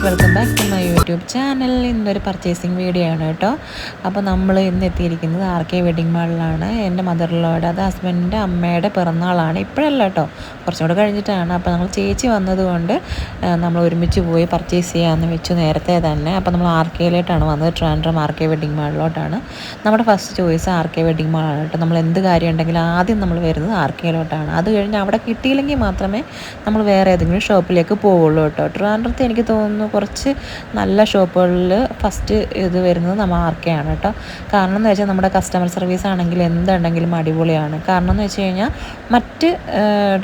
Welcome back to my YouTube channel. ഇന്നൊരു purchasing video ആണ് കേട്ടോ. അപ്പോൾ നമ്മൾ ഇന്ന് എത്തിയിരിക്കുന്നത് RK വെഡിങ് മാളിലാണ്. എൻ്റെ മദറിലോയുടെ, അത് ഹസ്ബൻഡിൻ്റെ അമ്മയുടെ പിറന്നാളാണ്. ഇപ്പോഴല്ല കേട്ടോ, കുറച്ചും കൂടെ കഴിഞ്ഞിട്ടാണ്. അപ്പോൾ നമ്മൾ ചേച്ചി വന്നതുകൊണ്ട് നമ്മൾ ഒരുമിച്ച് പോയി പർച്ചേസ് ചെയ്യാമെന്ന് വെച്ചു നേരത്തെ തന്നെ. അപ്പോൾ നമ്മൾ RKയിലോട്ടാണ് വന്നത്, ട്രിവാൻഡ്രം RK വെഡിങ് മാളിലോട്ടാണ്. നമ്മുടെ ഫസ്റ്റ് ചോയ്സ് RK വെഡിങ് മാളാണ് കേട്ടോ. നമ്മൾ എന്ത് കാര്യം ഉണ്ടെങ്കിലും ആദ്യം നമ്മൾ വരുന്നത് RKയിലോട്ടാണ്. അത് കഴിഞ്ഞ് അവിടെ കിട്ടിയില്ലെങ്കിൽ മാത്രമേ നമ്മൾ വേറെ ഏതെങ്കിലും ഷോപ്പിലേക്ക് പോവുള്ളൂ കേട്ടോ. ട്രിവാൻഡ്രത്ത് എനിക്ക് തോന്നുന്നു കുറച്ച് നല്ല ഷോപ്പുകളിൽ ഫസ്റ്റ് ഇത് വരുന്നത് നമ്മൾ RK ആണ് കേട്ടോ. കാരണം എന്ന് വെച്ചാൽ നമ്മുടെ കസ്റ്റമർ സർവീസ് ആണെങ്കിൽ എന്തുണ്ടെങ്കിലും അടിപൊളിയാണ്. കാരണം എന്ന് വെച്ച് കഴിഞ്ഞാൽ മറ്റ്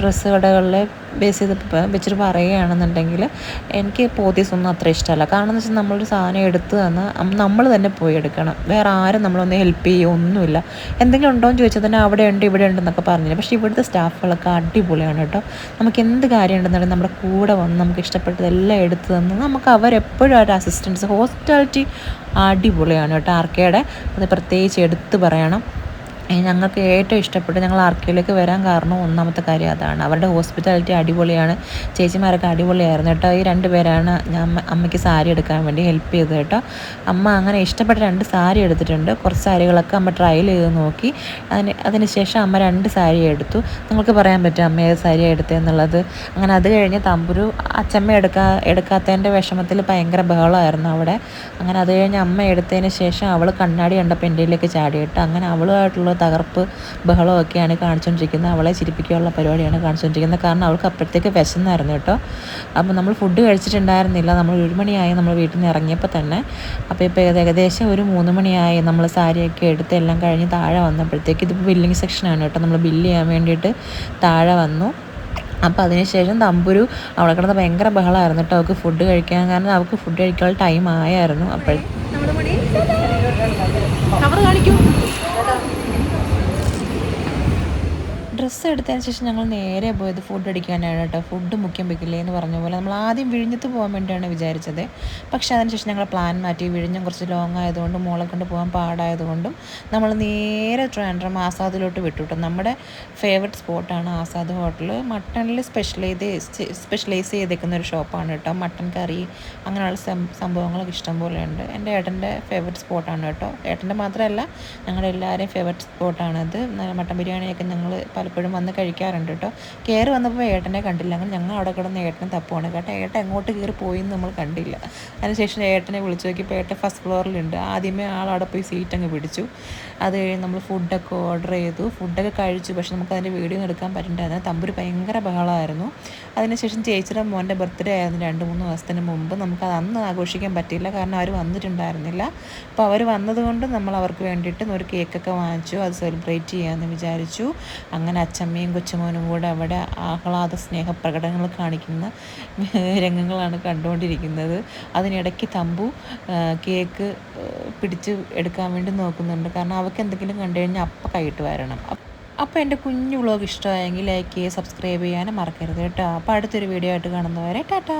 ഡ്രസ്സ് കടകളിലെ ബേസ് ചെയ്ത് വെച്ചിട്ട് പറയുകയാണെന്നുണ്ടെങ്കിൽ എനിക്ക് പോത്തീസൊന്നും അത്ര ഇഷ്ടമല്ല. കാരണം എന്ന് വെച്ചാൽ നമ്മളൊരു സാധനം എടുത്ത് തന്ന് നമ്മൾ തന്നെ പോയി എടുക്കണം, വേറെ ആരും നമ്മളൊന്ന് ഹെൽപ്പ് ചെയ്യുക ഒന്നുമില്ല. എന്തെങ്കിലും ഉണ്ടോ എന്ന് ചോദിച്ചാൽ തന്നെ അവിടെ ഉണ്ട് ഇവിടെ ഉണ്ടെന്നൊക്കെ പറഞ്ഞില്ല. പക്ഷേ ഇവിടുത്തെ സ്റ്റാഫുകളൊക്കെ അടിപൊളിയാണ് കേട്ടോ. നമുക്ക് എന്ത് കാര്യം ഉണ്ടെന്നുണ്ടെങ്കിൽ നമ്മുടെ കൂടെ വന്ന് നമുക്ക് ഇഷ്ടപ്പെട്ടതെല്ലാം എടുത്ത് തന്ന് നമുക്ക് അവരെപ്പോഴും ഒരു അസിസ്റ്റൻസ്, ഹോസ്പിറ്റാലിറ്റി അടിപൊളിയാണ് കേട്ടോ RKയുടെ. അത് പ്രത്യേകിച്ച് എടുത്ത് പറയണം. ഞങ്ങൾക്ക് ഏറ്റവും ഇഷ്ടപ്പെട്ട് ഞങ്ങൾ RKയിലേക്ക് വരാൻ കാരണം ഒന്നാമത്തെ കാര്യം അതാണ്. അവരുടെ ഹോസ്പിറ്റാലിറ്റി അടിപൊളിയാണ്. ചേച്ചിമാരൊക്കെ അടിപൊളിയായിരുന്നു കേട്ടോ. ഈ 2 പേരാണ് ഞാൻ അമ്മയ്ക്ക് സാരി എടുക്കാൻ വേണ്ടി ഹെൽപ്പ് ചെയ്തത് കേട്ടോ. അമ്മ അങ്ങനെ ഇഷ്ടപ്പെട്ട 2 സാരി എടുത്തിട്ടുണ്ട്. കുറച്ച് സാരികളൊക്കെ അമ്മ ട്രയൽ ചെയ്ത് നോക്കി. അതിനുശേഷം അമ്മ 2 സാരി എടുത്തു. നിങ്ങൾക്ക് പറയാൻ പറ്റും അമ്മ ഏത് സാരിയാണ് എടുത്തതെന്നുള്ളത്. അങ്ങനെ അത് കഴിഞ്ഞ് തമ്പുരു അച്ചമ്മ എടുക്കാത്തതിൻ്റെ വിഷമത്തിൽ ഭയങ്കര ബഹളമായിരുന്നു അവിടെ. അങ്ങനെ അത് കഴിഞ്ഞ് അമ്മ എടുത്തതിന് ശേഷം അവൾ കണ്ണാടി കണ്ടപ്പോൾ എൻ്റെയിലേക്ക് ചാടി കേട്ടോ. അങ്ങനെ അവളുമായിട്ടുള്ള തകർപ്പ് ബഹളമൊക്കെയാണ് കാണിച്ചുകൊണ്ടിരിക്കുന്നത്. അവളെ ചിരിപ്പിക്കാനുള്ള പരിപാടിയാണ് കാണിച്ചുകൊണ്ടിരിക്കുന്നത്. കാരണം അവൾക്ക് അപ്പോഴത്തേക്ക് വിശന്നായിരുന്നു കേട്ടോ. അപ്പോൾ നമ്മൾ ഫുഡ് കഴിച്ചിട്ടുണ്ടായിരുന്നില്ല. നമ്മൾ 1 മണിയായി നമ്മൾ വീട്ടിൽ നിന്ന് ഇറങ്ങിയപ്പോൾ തന്നെ. അപ്പോൾ ഇപ്പോൾ ഏകദേശം ഒരു 3 മണിയായി. നമ്മൾ സാരിയൊക്കെ എടുത്ത് എല്ലാം കഴിഞ്ഞ് താഴെ വന്നപ്പോഴത്തേക്ക്, ഇതിപ്പോൾ ബില്ലിങ് സെക്ഷനാണ് കേട്ടോ, നമ്മൾ ബില്ല് ചെയ്യാൻ വേണ്ടിയിട്ട് താഴെ വന്നു. അപ്പോൾ അതിനുശേഷം തമ്പുരു അവിടെ കിടന്ന് ഭയങ്കര ബഹളമായിരുന്നു കേട്ടോ അവൾക്ക് ഫുഡ് കഴിക്കാൻ. കാരണം അവൾക്ക് ഫുഡ് കഴിക്കാനുള്ള ടൈം ആയായിരുന്നു. അപ്പോൾ ഡ്രസ്സ് എടുത്തതിന് ശേഷം ഞങ്ങൾ നേരെ പോയത് ഫുഡ് അടിക്കാനാണ് കേട്ടോ. ഫുഡ് മുഖ്യം വെക്കില്ലേ എന്ന് പറഞ്ഞ പോലെ നമ്മൾ ആദ്യം വിഴിഞ്ഞത്ത് പോകാൻ വേണ്ടിയാണ് വിചാരിച്ചത്. പക്ഷേ അതിനുശേഷം ഞങ്ങൾ പ്ലാൻ മാറ്റി. വിഴിഞ്ഞം കുറച്ച് ലോങ് ആയതുകൊണ്ടും മോളെ കൊണ്ട് പോകാൻ പാടായതുകൊണ്ടും നമ്മൾ നേരെ ട്രിവാൻഡ്രം ആസാദിലോട്ട് വിട്ടു കേട്ടോ. നമ്മുടെ ഫേവററ്റ് സ്പോട്ടാണ് ആസാദ് ഹോട്ടൽ. മട്ടണിൽ സ്പെഷ്യലൈസ് ചെയ്തേക്കുന്ന ഒരു ഷോപ്പാണ് കേട്ടോ. മട്ടൺ കറി അങ്ങനെയുള്ള സംഭവങ്ങളൊക്കെ ഇഷ്ടം പോലെ ഉണ്ട്. എൻ്റെ ഏട്ടൻ്റെ ഫേവററ്റ് സ്പോട്ടാണ് കേട്ടോ. ഏട്ടൻ്റെ മാത്രമല്ല, ഞങ്ങളുടെ എല്ലാവരെയും ഫേവററ്റ് സ്പോട്ടാണത്. മട്ടൺ ബിരിയാണിയൊക്കെ ഞങ്ങൾ പലപ്പോഴും വന്ന് കഴിക്കാറുണ്ട് കേട്ടോ. കയറി വന്നപ്പോൾ ഏട്ടനെ കണ്ടില്ല. അങ്ങനെ ഞങ്ങൾ അവിടെ കിടന്ന് ഏട്ടനെ തപ്പുവാണ് കേട്ടോ. ഏട്ടൻ എങ്ങോട്ട് കയറി പോയിന്ന് നമ്മൾ കണ്ടില്ല. അതിനുശേഷം ഏട്ടനെ വിളിച്ചു നോക്കിയപ്പോൾ ഏട്ടൻ ഫസ്റ്റ് ഫ്ലോറിലുണ്ട്. ആദ്യമേ ആളവിടെ പോയി സീറ്റ് അങ്ങ് പിടിച്ചു. അത് കഴിഞ്ഞ് നമ്മൾ ഫുഡൊക്കെ ഓർഡർ ചെയ്തു. ഫുഡൊക്കെ കഴിച്ചു. പക്ഷെ നമുക്ക് അതിൻ്റെ വീഡിയോ ഒന്നും എടുക്കാൻ പറ്റുന്നുണ്ടായിരുന്നു. തമ്പുരു ഭയങ്കര ബഹളമായിരുന്നു. അതിനുശേഷം ചേച്ചിയുടെ മോൻ്റെ ബർത്ത്ഡേ ആയിരുന്നു 2-3 ദിവസത്തിന് മുമ്പ്. നമുക്കത് അന്ന് ആഘോഷിക്കാൻ പറ്റിയില്ല, കാരണം അവർ വന്നിട്ടുണ്ടായിരുന്നില്ല. അപ്പോൾ അവർ വന്നതുകൊണ്ട് നമ്മൾ അവർക്ക് വേണ്ടിയിട്ട് ഒരു കേക്കൊക്കെ വാങ്ങിച്ചു. അത് സെലിബ്രേറ്റ് ചെയ്യാമെന്ന് വിചാരിച്ചു. അങ്ങനെ അച്ചമ്മയും കൊച്ചുമോനും കൂടെ അവിടെ ആഹ്ലാദ സ്നേഹപ്രകടനങ്ങൾ കാണിക്കുന്ന രംഗങ്ങളാണ് കണ്ടുകൊണ്ടിരിക്കുന്നത്. അതിനിടയ്ക്ക് തമ്പു കേക്ക് പിടിച്ച് എടുക്കാൻ വേണ്ടി നോക്കുന്നുണ്ട്. കാരണം അവൾക്ക് എന്തെങ്കിലും കണ്ടു കഴിഞ്ഞാൽ അപ്പം കൈയിട്ട് വരണം. അപ്പോൾ എൻ്റെ കുഞ്ഞു വ്ളോഗ് ഇഷ്ടമായെങ്കിൽ ലൈക്ക് ചെയ്യുക, സബ്സ്ക്രൈബ് ചെയ്യാനും മറക്കരുത് കേട്ടോ. അപ്പോൾ അടുത്തൊരു വീഡിയോ ആയിട്ട് കാണുന്നവരെ ടാറ്റാ.